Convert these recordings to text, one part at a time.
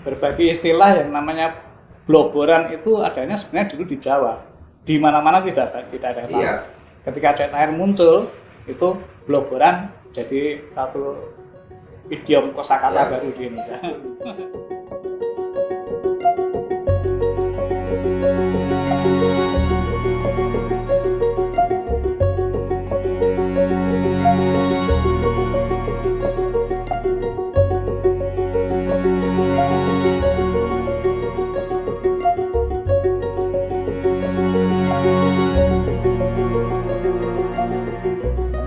berbagai istilah yang namanya bloboran itu adanya sebenarnya dulu di Jawa. Di mana-mana tidak ada yang tahu. Iya. Ketika cat air muncul, itu bloboran jadi satu idiom kosakata Ya. baru di Indonesia.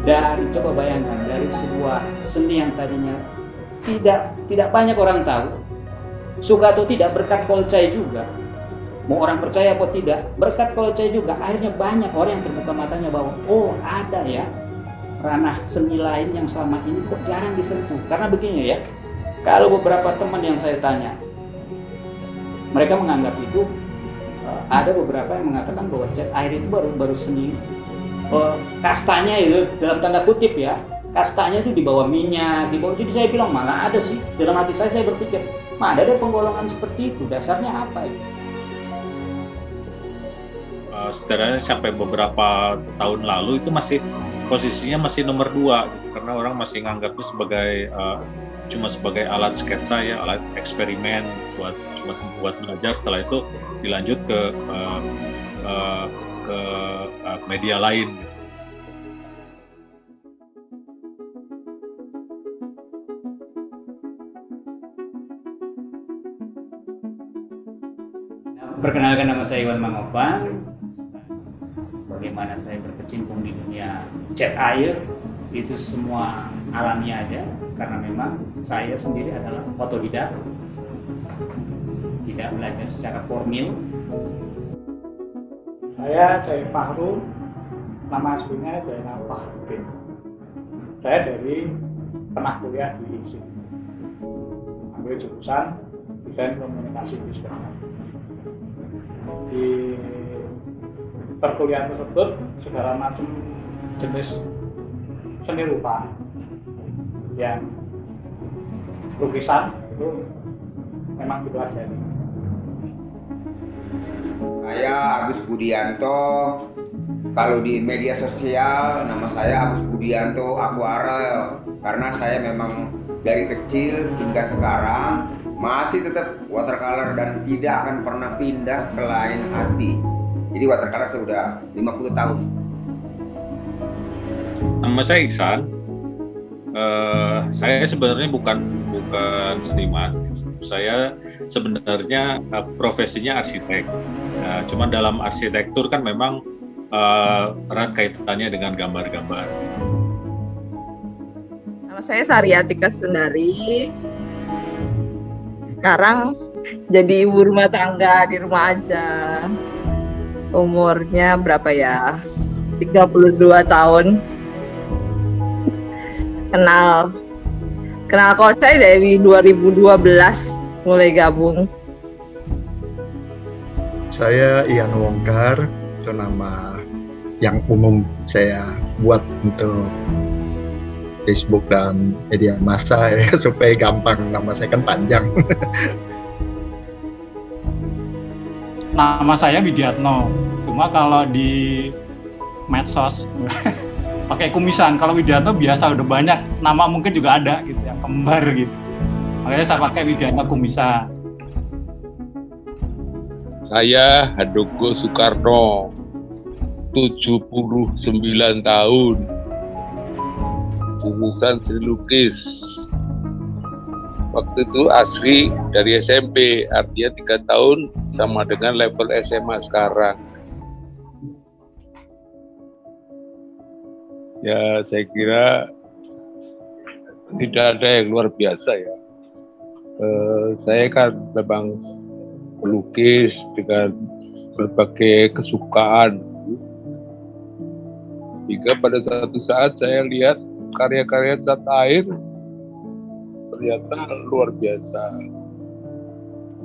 Dan coba bayangkan dari sebuah seni yang tadinya tidak banyak orang tahu, suka atau tidak berkat Kolcai juga, mau orang percaya atau tidak, berkat Kolcai juga akhirnya banyak orang yang terbuka matanya bahwa oh ada ya ranah seni lain yang selama ini kok jarang disentuh. Karena begini ya, kalau beberapa teman yang saya tanya, mereka menganggap itu ada beberapa yang mengatakan bahwa cat air itu baru seni kastanya itu dalam tanda kutip ya, kastanya itu di bawah minyak, di bawah. Jadi saya bilang mana ada sih, dalam hati saya berpikir mana ada penggolongan seperti itu, dasarnya apa itu? Sebenarnya sampai beberapa tahun lalu itu masih posisinya masih nomor 2 karena orang masih nganggapnya sebagai cuma sebagai alat sketsa ya, alat eksperimen buat belajar. Setelah itu dilanjut ke media lain. Perkenalkan, nama saya Iwan Mangopang. Bagaimana saya berkecimpung di dunia cat air itu semua alami aja, karena memang saya sendiri adalah otodidak, tidak belajar secara formal. Saya dari Fahru, nama aslinya Zainal Fahrudin. Saya dari pernah kuliah di ISI, ambil jurusan desain komunikasi visual. Di perkuliahan tersebut segala macam jenis seni rupa yang lukisan itu memang dipelajari. Saya Agus Budianto. Kalau di media sosial nama saya Agus Budianto Aquarel, karena saya memang dari kecil hingga sekarang masih tetap watercolor dan tidak akan pernah pindah ke lain hati. Jadi watercolor sudah 50 tahun. Nama saya Iksan. Saya sebenarnya bukan seniman. Saya sebenarnya profesinya arsitek. Cuma dalam arsitektur kan memang erat kaitannya dengan gambar-gambar. Nama saya Saryatika Sundari. Sekarang jadi ibu rumah tangga di rumah aja. Umurnya berapa ya? 32 tahun. Kenal Kolcai dari 2012 mulai gabung. Saya Ian Wongkar, itu nama yang umum saya buat untuk Facebook dan media massa ya, supaya gampang, nama saya kan panjang. Nama saya Widiatno, cuma kalau di medsos pakai kumisan. Kalau Widiatno biasa udah banyak, nama mungkin juga ada gitu yang kembar gitu. Makanya saya pakai Widiatno kumisan. Saya Handoko Soekarno, 79 tahun, jurusan seni lukis. Waktu itu asli dari SMP, artinya 3 tahun sama dengan level SMA sekarang. Ya, saya kira tidak ada yang luar biasa ya. Saya kan memang melukis dengan berbagai kesukaan. Hingga pada suatu saat saya lihat karya-karya cat air ternyata luar biasa.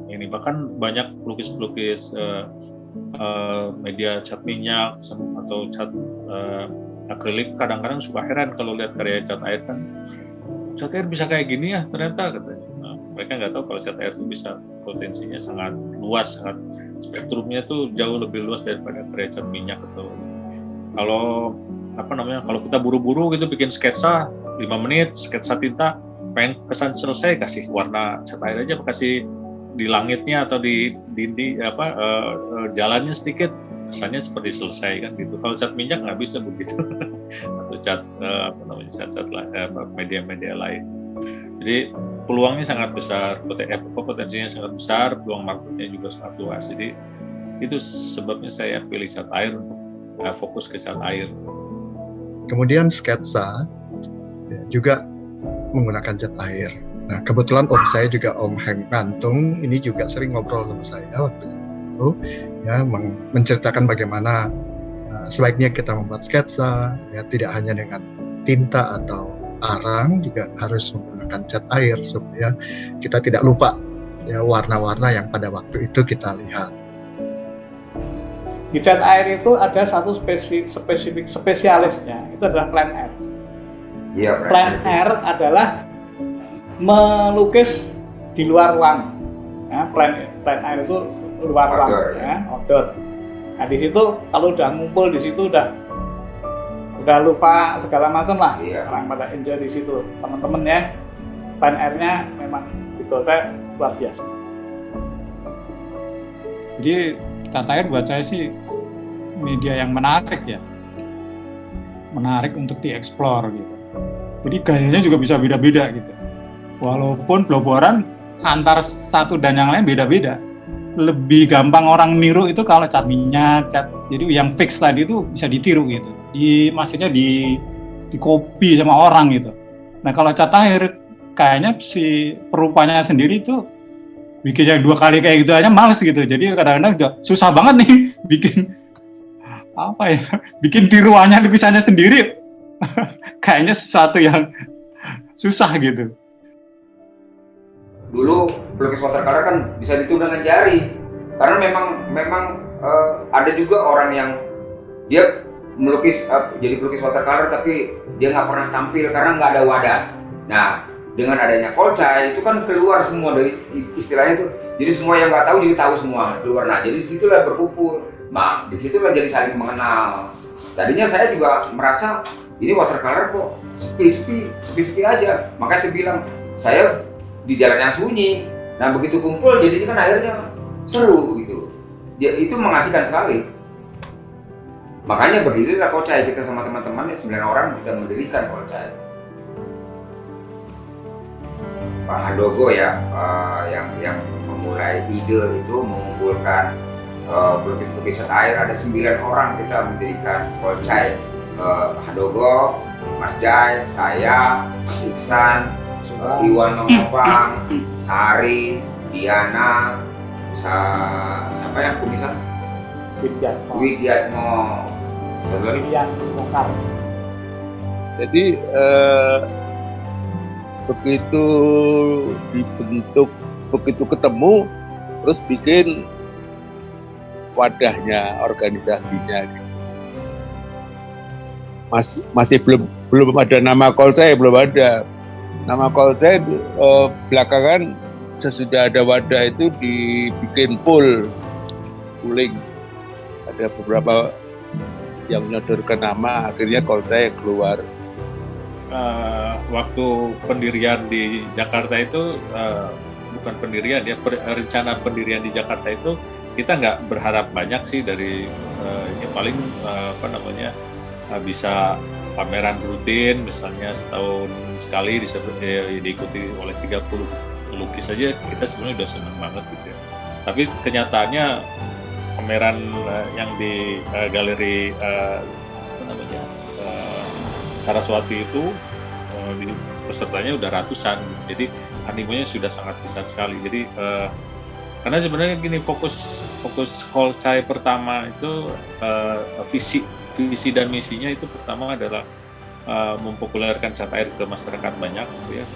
Ini bahkan banyak pelukis-pelukis media cat minyak atau cat akrilik kadang-kadang suka heran kalau lihat karya cat air kan, cat air bisa kayak gini ya ternyata katanya. Nah, Mereka nggak tahu kalau cat air itu bisa potensinya sangat luas, sangat spektrumnya tuh jauh lebih luas daripada karya cat minyak. Atau kalau kalau kita buru-buru gitu bikin sketsa 5 menit, sketsa tinta, pengen kesan selesai, kasih warna cat air aja, kasih di langitnya atau di dinding jalannya sedikit, kesannya seperti selesai kan gitu. Kalau cat minyak nggak bisa begitu. Atau cat media-media lain. Jadi peluangnya sangat besar, potensinya sangat besar, peluang marketnya juga sangat luas. Jadi itu sebabnya saya pilih cat air untuk fokus ke cat air. Kemudian sketsa juga menggunakan cat air. Nah, kebetulan om saya juga Om Heng Ngantung ini juga sering ngobrol sama saya waktu itu, ya menceritakan bagaimana sebaiknya kita membuat sketsa, ya tidak hanya dengan tinta atau arang, juga harus menggunakan cat air supaya kita tidak lupa ya warna-warna yang pada waktu itu kita lihat. Di cat air itu ada satu spesialisnya, itu adalah plein air. Iya, Plein air adalah melukis di luar ruang. Ya, plein air itu luar ruang, ya, outdoor. Nah di situ kalau udah ngumpul di situ udah lupa segala macam lah. Iya. Orang pada enjoy di situ, teman-teman ya. Plein airnya memang dikota luar biasa. Jadi cat air buat saya sih media yang menarik ya, menarik untuk dieksplor gitu. Jadi gayanya juga bisa beda-beda gitu. Walaupun bloboran antar satu dan yang lain beda-beda. Lebih gampang orang niru itu kalau cat minyak, jadi yang fix tadi itu bisa ditiru gitu. Maksudnya di copy sama orang gitu. Nah kalau cat air kayaknya si perupanya sendiri itu bikin yang 2 kali kayak gitu aja males gitu. Jadi kadang-kadang udah susah banget nih bikin tiruannya, lukisannya sendiri. Kayaknya sesuatu yang susah gitu. Dulu pelukis watercolor kan bisa ditiru dengan jari, karena memang ada juga orang yang dia melukis jadi pelukis watercolor tapi dia nggak pernah tampil karena nggak ada wadah. Nah dengan adanya kolcai itu kan keluar semua dari istilahnya itu, jadi semua yang nggak tahu jadi tahu semua keluar. Nah jadi disitulah berkumpul, nah disitulah jadi saling mengenal. Tadinya saya juga merasa ini watercolor kok sepi aja, makanya saya bilang saya di jalan yang sunyi. Nah begitu kumpul jadinya kan akhirnya seru gitu. Ya, itu mengasihkan sekali. Makanya berdirilah kolcai, kita sama teman-teman 9 orang kita mendirikan kolcai. Pak Handogo ya yang memulai ide itu mengumpulkan pelukis-pelukis cat air, ada 9 orang kita mendirikan kolcai. Pak Handogo, Mas Jai, saya, Mas Iksan, Iwan Mengopang, Sari, Diana, siapa yang kumisan? Widiatmo. Yang bongkar. Jadi begitu dibentuk, begitu ketemu, terus bikin wadahnya, organisasinya gitu. Masih belum ada nama kolcai, belum ada. Nama kolcai belakangan sesudah ada wadah itu dibikin pooling. Ada beberapa yang menyodorkan nama, akhirnya kolcai keluar. Waktu pendirian di Jakarta itu bukan pendirian ya, rencana pendirian di Jakarta itu kita nggak berharap banyak sih dari ini paling bisa pameran rutin misalnya setahun sekali diikuti oleh 30 pelukis saja, kita sebenarnya udah senang banget gitu ya. Tapi kenyataannya pameran yang di galeri Saraswati itu pesertanya udah ratusan, jadi animonya sudah sangat besar sekali. Jadi karena sebenarnya gini, fokus kolcai pertama itu visi dan misinya itu pertama adalah mempopulerkan cat air ke masyarakat banyak, gitu ya,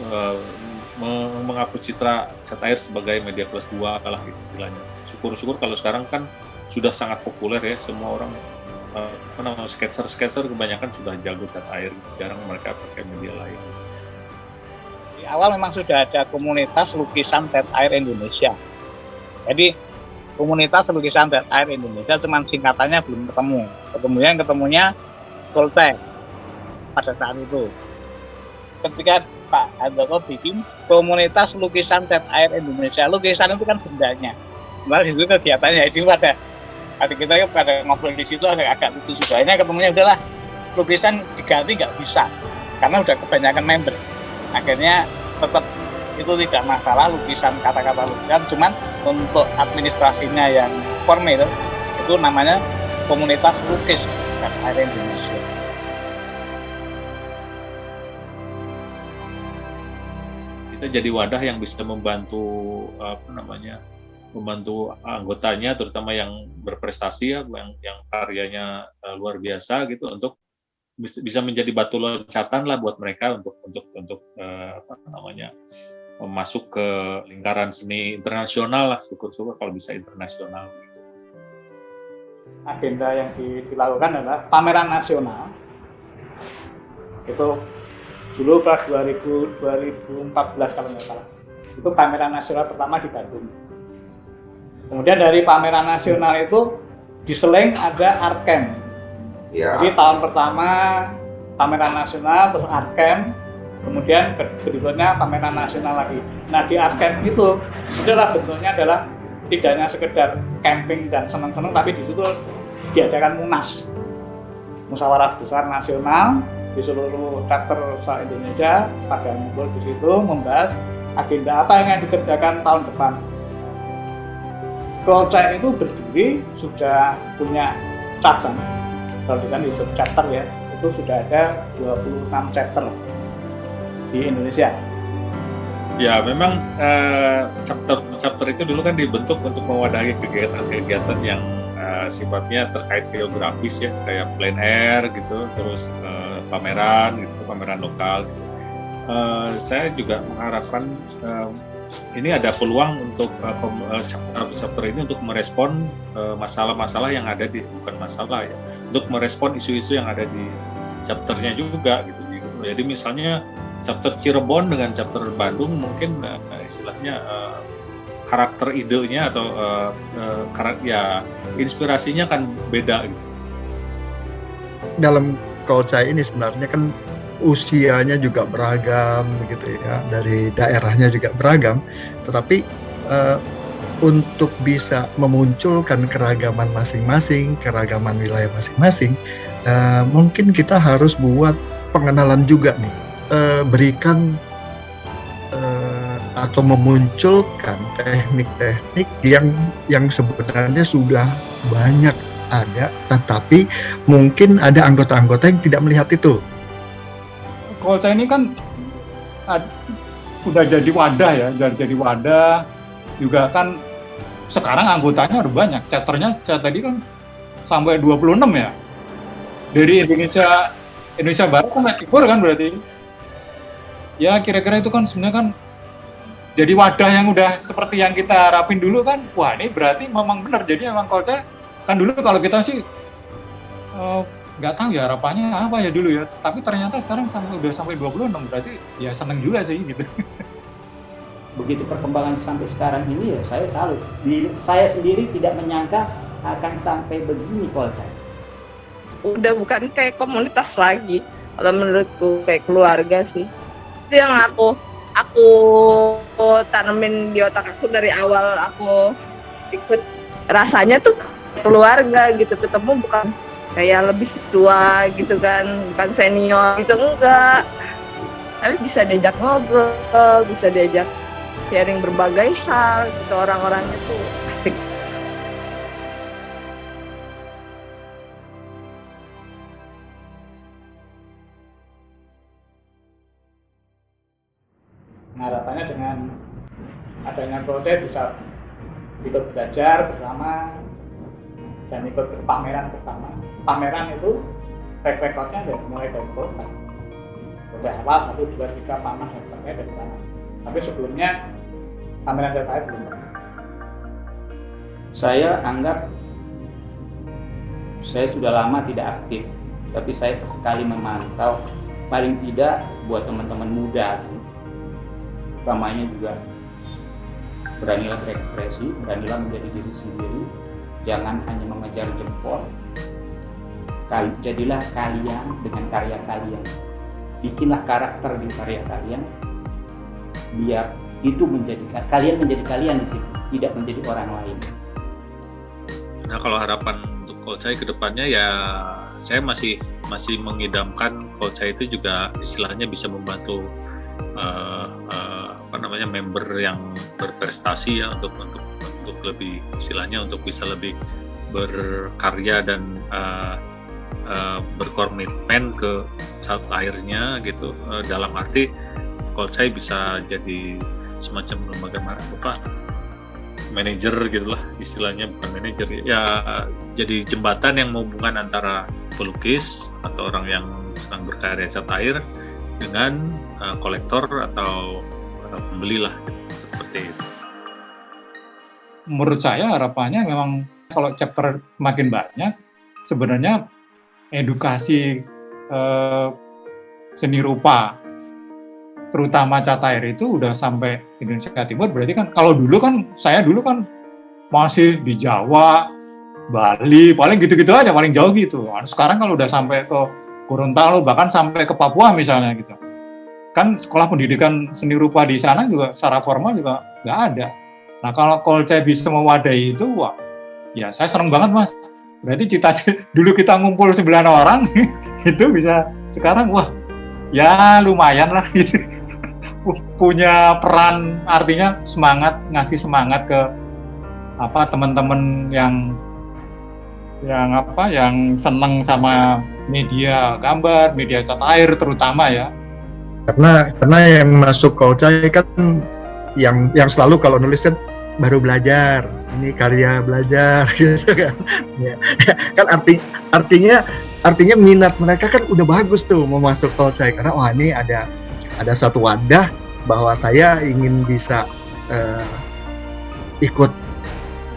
menghapus citra cat air sebagai media kelas 2 lah gitu istilahnya. Syukur-syukur kalau sekarang kan sudah sangat populer ya, semua orang sketser kebanyakan sudah jago cat air, jarang mereka pakai media lain. awal memang sudah ada komunitas lukisan Tet Air Indonesia. Jadi komunitas lukisan Tet Air Indonesia cuman singkatannya belum ketemu. Ketemunya Koltek pada saat itu. Ketika Pak Handoko bikin komunitas lukisan Tet Air Indonesia, lukisan itu kan bendanya. Malah itu kegiatannya itu pada kita pada ngobrol di situ agak lucu juga. Ini ketemunya udahlah lukisan diganti nggak bisa karena udah kebanyakan member. Akhirnya tetap itu tidak masalah lukisan, kata-kata lukisan, cuman untuk administrasinya yang formal itu namanya komunitas lukis Tet Air Indonesia. Kita jadi wadah yang bisa membantu membantu anggotanya, terutama yang berprestasi ya, yang karyanya luar biasa gitu, untuk bisa menjadi batu loncatan lah buat mereka untuk masuk ke lingkaran seni internasional lah, syukur-syukur kalau bisa internasional. Agenda yang dilakukan adalah pameran nasional. Itu dulu pas 2014 kalau nggak salah. Itu pameran nasional pertama di Bandung. Kemudian dari pameran nasional itu diseling ada art camp. Ya. Jadi tahun pertama pameran nasional, terus art camp, kemudian berikutnya pameran nasional lagi. Nah di art camp itu adalah bentuknya adalah tidak hanya sekedar camping dan senang-senang, tapi di situ diadakan munas, musyawarah besar nasional di seluruh chapter se-Indonesia pada ngumpul di situ membahas agenda apa yang dikerjakan tahun depan. Kolcai itu berdiri sudah punya cabang, kalau kan di chapter ya, itu sudah ada 26 chapter di Indonesia. Ya memang chapter itu dulu kan dibentuk untuk mewadahi kegiatan-kegiatan yang sifatnya terkait geografis ya, kayak plein air gitu, terus pameran gitu, pameran lokal gitu. Saya juga mengharapkan ini ada peluang untuk chapter ini untuk merespon masalah-masalah yang ada bukan masalah ya, untuk merespon isu-isu yang ada di chapternya juga gitu. Jadi misalnya chapter Cirebon dengan chapter Bandung mungkin istilahnya karakter idenya atau inspirasinya kan beda gitu. Dalam Kolcai ini sebenarnya kan usianya juga beragam gitu ya, dari daerahnya juga beragam, tetapi untuk bisa memunculkan keragaman masing-masing, keragaman wilayah masing-masing, mungkin kita harus buat pengenalan juga nih, berikan atau memunculkan teknik-teknik yang sebenarnya sudah banyak ada, tetapi mungkin ada anggota-anggota yang tidak melihat itu. Kolcai ini kan udah jadi wadah ya, jadi wadah juga kan. Sekarang anggotanya udah banyak, chapternya tadi kan sampai 26 ya. Dari Indonesia Barat sampai Timur kan berarti. Ya kira-kira itu kan sebenarnya kan jadi wadah yang udah seperti yang kita harapin dulu kan. Wah ini berarti memang benar, jadi memang Kolcai kan dulu kalau kita sih nggak tahu ya harapannya apa ya dulu ya, tapi ternyata sekarang udah sampai 26, berarti ya seneng juga sih gitu. Begitu perkembangan sampai sekarang ini ya saya salut. Saya sendiri tidak menyangka akan sampai begini Kolcai. Udah bukan kayak komunitas lagi, kalau menurutku kayak keluarga sih. Itu yang aku tanemin di otak aku dari awal aku ikut, rasanya tuh keluarga gitu, ketemu bukan kayak lebih tua gitu kan, bukan senior gitu, enggak, tapi bisa diajak ngobrol, bisa diajak sharing berbagai hal gitu, orang-orangnya tuh asik. Harapannya dengan adanya Kolcai bisa ikut belajar bersama dan ikut pameran bersama. Pameran itu track recordnya dari mulai dari Kolcai. Dari awal 1, 2, 3 pamer dan sebagainya dari sana. Tapi sebelumnya pameran Tet Air belum pernah. Saya anggap saya sudah lama tidak aktif, tapi saya sesekali memantau, paling tidak buat teman-teman muda utamanya juga beranilah berekspresi, beranilah menjadi diri sendiri, jangan hanya mengejar jempol. Jadilah kalian dengan karya kalian, bikinlah karakter di karya kalian, biar itu kalian menjadi kalian di situ, tidak menjadi orang lain. Nah, kalau harapan untuk Kolcai ke depannya ya saya masih mengidamkan Kolcai itu juga istilahnya bisa membantu member yang berprestasi ya untuk lebih istilahnya untuk bisa lebih berkarya dan berkomitmen ke saat akhirnya gitu, dalam arti Kolcai bisa jadi semacam lembaga manajer gitulah istilahnya, bukan manajer ya, jadi jembatan yang menghubungkan antara pelukis atau orang yang sedang berkarya cat air dengan kolektor atau pembeli lah, seperti itu. Menurut saya harapannya memang kalau chapter makin banyak, sebenarnya edukasi seni rupa terutama cat air itu udah sampai Indonesia Timur. Berarti kan kalau saya dulu kan masih di Jawa, Bali, paling gitu-gitu aja, paling jauh gitu. Sekarang kalau udah sampai ke Gorontalo, bahkan sampai ke Papua misalnya gitu, kan sekolah pendidikan seni rupa di sana juga secara formal juga nggak ada. Nah kalau Kolcai bisa mewadahi itu, wah, ya saya seneng banget Mas. Berarti dulu kita ngumpul 9 orang, itu bisa sekarang, wah, ya lumayan lah gitu. Punya peran, artinya ngasih semangat ke teman-teman yang seneng sama media gambar, media cat air terutama ya. Karena yang masuk Kolcai kan yang selalu kalau nulis kan baru belajar, ini karya belajar gitu kan. Ya, kan artinya minat mereka kan udah bagus tuh mau masuk Kolcai, karena wah ini ada satu wadah bahwa saya ingin bisa ikut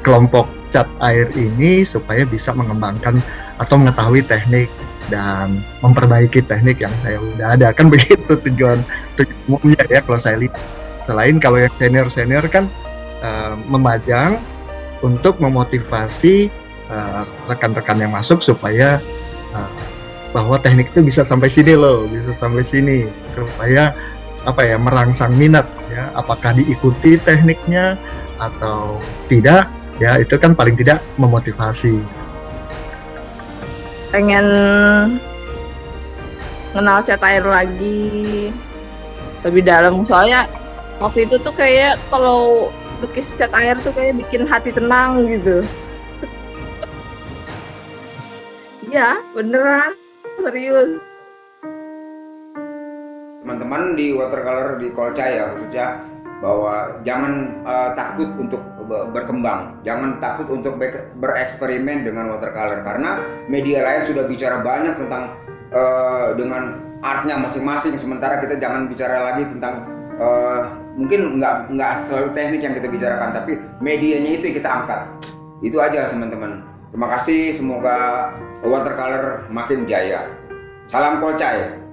kelompok cat air ini supaya bisa mengembangkan atau mengetahui teknik dan memperbaiki teknik yang saya udah ada, kan begitu tujuan umumnya ya kalau saya lihat. Selain kalau yang senior kan memajang untuk memotivasi rekan-rekan yang masuk supaya bahwa teknik itu bisa sampai sini loh, bisa sampai sini, supaya merangsang minat ya, apakah diikuti tekniknya atau tidak ya, itu kan paling tidak memotivasi. Pengen kenal cat air lagi lebih dalam, soalnya waktu itu tuh kayak kalau lukis cat air tuh kayak bikin hati tenang gitu. Iya beneran, serius. Teman-teman di watercolor di Kolcai ya khususnya, bahwa jangan takut untuk berkembang, jangan takut untuk bereksperimen dengan watercolor, karena media lain sudah bicara banyak tentang dengan artnya masing-masing, sementara kita jangan bicara lagi tentang mungkin nggak selalu teknik yang kita bicarakan, tapi medianya itu yang kita angkat. Itu aja teman-teman. Terima kasih, semoga watercolor makin jaya. Salam Kolcai.